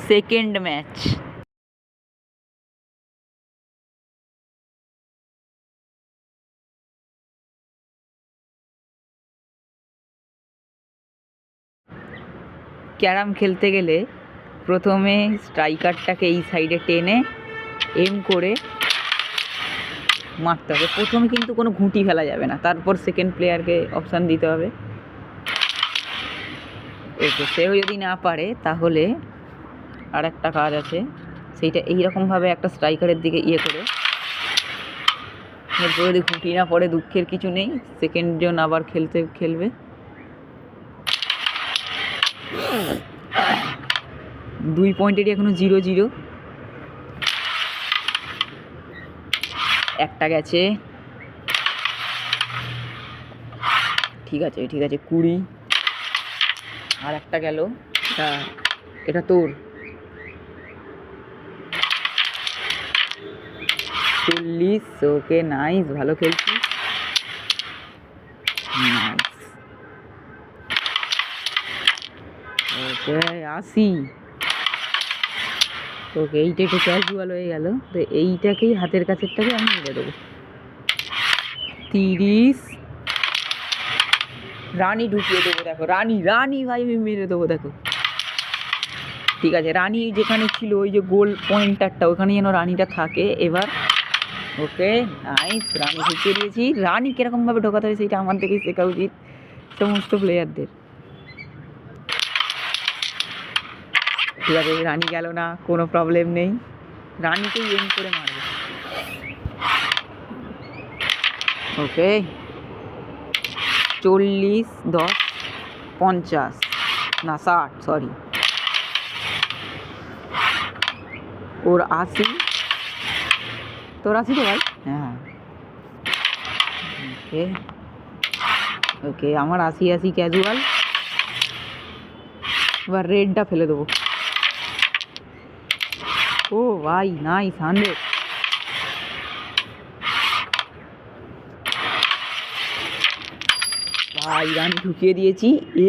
Second match. Carrom খেলতে গেলে প্রথমে স্ট্রাইকারটাকে এই সাইডে টেনে এম করে মারতে হবে। প্রথমে কিন্তু কোনো ঘুঁটি ফেলা যাবে না, তারপর সেকেন্ড প্লেয়ারকে অপশান দিতে হবে। ওকে, সেও যদি না পারে তাহলে আর একটা কাজ আছে, সেইটা এইরকমভাবে একটা স্ট্রাইকারের দিকে ইয়ে করে, এরপর যদি ঘুঁটি না পড়ে দুঃখের কিছু নেই, সেকেন্ড জন আবার খেলবে। 2 পয়েন্টেরই এখনো 0-0। একটা গেছে, ঠিক আছে 20। আর একটা গেল, এটা তোর। 40। ওকে, নাইস, ভালো খেলছি, নাইস। ওকে 80। ওকে, এইটা একটু ক্যাজুয়াল হয়ে গেল, তো এইটাকেই হাতের কাছেরটাকে আমি মেরে দেবো। 30। রানী ঢুকিয়ে দেবো, দেখো রানী ভাই আমি মেরে দেবো, দেখো। ঠিক আছে, রানী যেখানে ছিল ওই যে গোল পয়েন্টারটা, ওখানে যেন রানীটা থাকে এবার। ওকে, নাইস, রানী ঢুকিয়ে দিয়েছি। রানী কীরকমভাবে ঢোকাতে হয় সেইটা আমার থেকেই শেখা উচিত সমস্ত প্লেয়ারদের। ঠিক আছে, রানী গেল না, কোনো প্রবলেম নেই, রানীকেই এম করে মারবে। ওকে, 40, 10, 50 না 60, সরি, ওর 80। তোর 80 তো ভাই? হ্যাঁ, ওকে ওকে, আমার 80 ক্যাজুয়াল। এবার রেডটা ফেলে দেবো। ও ভাই, নাইস, 100। ভাই রান ঢুকিয়ে দিয়েছি।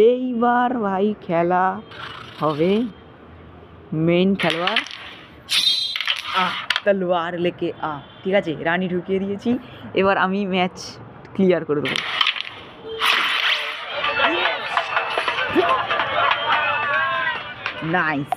এইবার ভাই খেলা হবে, মেন খেলোয়াড় তলোয়ার লেকে আ। ঠিক আছে, রানী ঢুকিয়ে দিয়েছি, এবার আমি ম্যাচ ক্লিয়ার করে দেবো। নাইস,